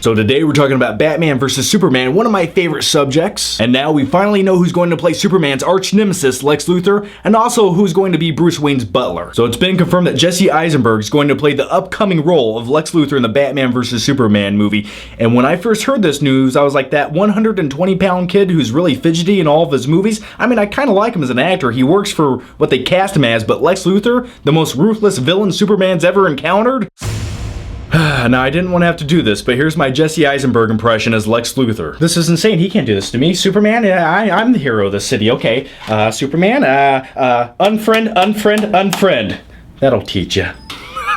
So today we're talking about Batman vs. Superman, one of my favorite subjects. And now we finally know who's going to play Superman's arch nemesis, Lex Luthor, and also who's going to be Bruce Wayne's butler. So it's been confirmed that Jesse Eisenberg is going to play the upcoming role of Lex Luthor in the Batman vs. Superman movie. And when I first heard this news, I was like, that 120-pound kid who's really fidgety in all of his movies? I mean, I kind of like him as an actor. He works for what they cast him as, but Lex Luthor, the most ruthless villain Superman's ever encountered? Now, I didn't want to have to do this, but here's my Jesse Eisenberg impression as Lex Luthor. This is insane. He can't do this to me. Superman, I'm the hero of the city. Okay, Superman, unfriend. That'll teach you.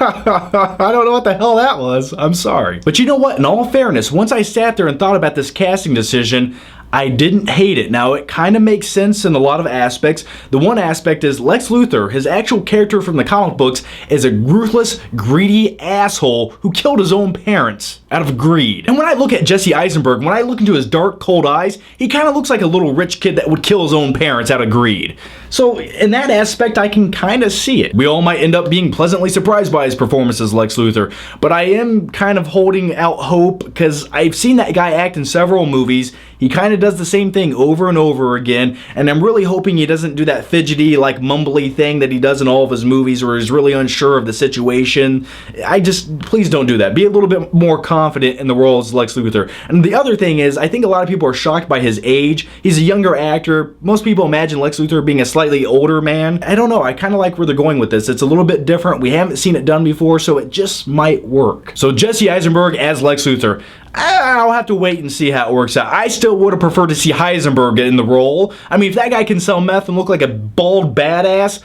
I don't know what the hell that was. I'm sorry. But you know what? In all fairness, once I sat there and thought about this casting decision, I didn't hate it. Now, it kind of makes sense in a lot of aspects. The one aspect is Lex Luthor, his actual character from the comic books, is a ruthless, greedy asshole who killed his own parents out of greed. And when I look at Jesse Eisenberg, when I look into his dark, cold eyes, he kind of looks like a little rich kid that would kill his own parents out of greed. So in that aspect, I can kind of see it. We all might end up being pleasantly surprised by his performance as Lex Luthor, but I am kind of holding out hope because I've seen that guy act in several movies. He kind of does the same thing over and over again, and I'm really hoping he doesn't do that fidgety, like mumbly thing that he does in all of his movies where he's really unsure of the situation. Please don't do that. Be a little bit more confident in the role as Lex Luthor. And the other thing is, I think a lot of people are shocked by his age. He's a younger actor. Most people imagine Lex Luthor being a slightly older man. I don't know. I kind of like where they're going with this. It's a little bit different. We haven't seen it done before, so it just might work. So Jesse Eisenberg as Lex Luthor. I'll have to wait and see how it works out. I still would have preferred to see Heisenberg in the role. I mean, if that guy can sell meth and look like a bald badass,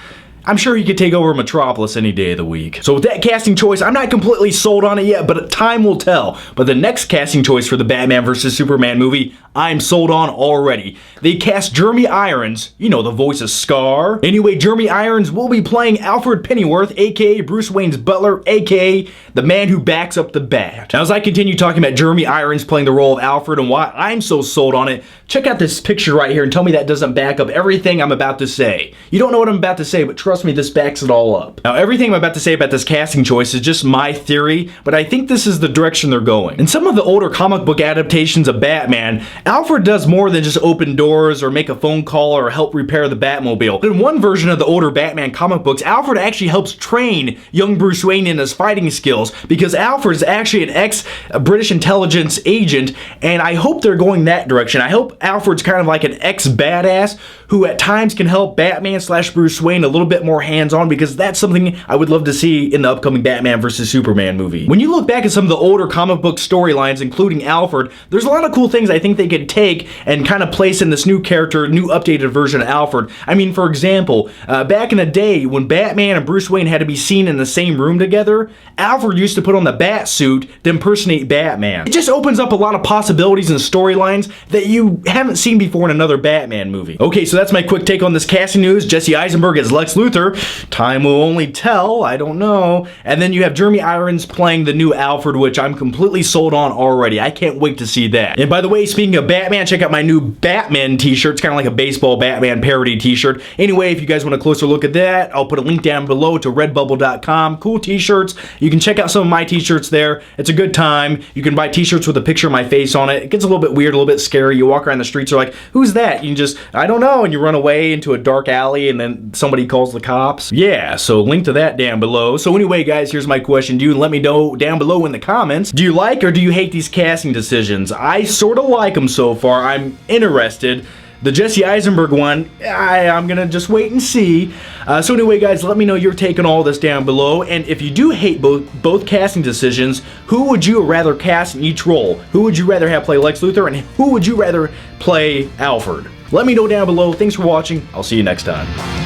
I'm sure he could take over Metropolis any day of the week. So with that casting choice, I'm not completely sold on it yet, but time will tell. But the next casting choice for the Batman vs. Superman movie, I'm sold on already. They cast Jeremy Irons, you know, the voice of Scar. Anyway, Jeremy Irons will be playing Alfred Pennyworth, aka Bruce Wayne's butler, aka the man who backs up the Bat. Now, as I continue talking about Jeremy Irons playing the role of Alfred and why I'm so sold on it, check out this picture right here and tell me that doesn't back up everything I'm about to say. You don't know what I'm about to say, but trust me, this backs it all up. Now, everything I'm about to say about this casting choice is just my theory, but I think this is the direction they're going. In some of the older comic book adaptations of Batman, Alfred does more than just open doors or make a phone call or help repair the Batmobile. In one version of the older Batman comic books, Alfred actually helps train young Bruce Wayne in his fighting skills because Alfred is actually an ex-British intelligence agent, and I hope they're going that direction. I hope Alfred's kind of like an ex-badass who at times can help Batman / Bruce Wayne a little bit more hands-on, because that's something I would love to see in the upcoming Batman vs. Superman movie. When you look back at some of the older comic book storylines, including Alfred, there's a lot of cool things I think they could take and kind of place in this new character, new updated version of Alfred. I mean, for example, back in the day when Batman and Bruce Wayne had to be seen in the same room together, Alfred used to put on the bat suit to impersonate Batman. It just opens up a lot of possibilities and storylines that you haven't seen before in another Batman movie. Okay, so that's my quick take on this casting news. Jesse Eisenberg as Lex Luthor. Time will only tell. I don't know. And then you have Jeremy Irons playing the new Alfred, which I'm completely sold on already. I can't wait to see that. And by the way, speaking of Batman, check out my new Batman t-shirt. It's kind of like a baseball Batman parody t-shirt. Anyway, if you guys want a closer look at that, I'll put a link down below to redbubble.com. Cool t-shirts. You can check out some of my t-shirts there. It's a good time. You can buy t-shirts with a picture of my face on it. It gets a little bit weird, a little bit scary. You walk around the streets, you're like, who's that? You just, I don't know, and you run away into a dark alley and then somebody calls the cops. Yeah, so link to that down below. So anyway, guys, here's my question to you. Let me know down below in the comments. Do you like or do you hate these casting decisions? I sort of like them so far. I'm interested. The Jesse Eisenberg one, I'm gonna just wait and see. So anyway, guys, let me know your take on all this down below. And if you do hate both casting decisions, who would you rather cast in each role? Who would you rather have play Lex Luthor, and who would you rather play Alfred? Let me know down below. Thanks for watching. I'll see you next time.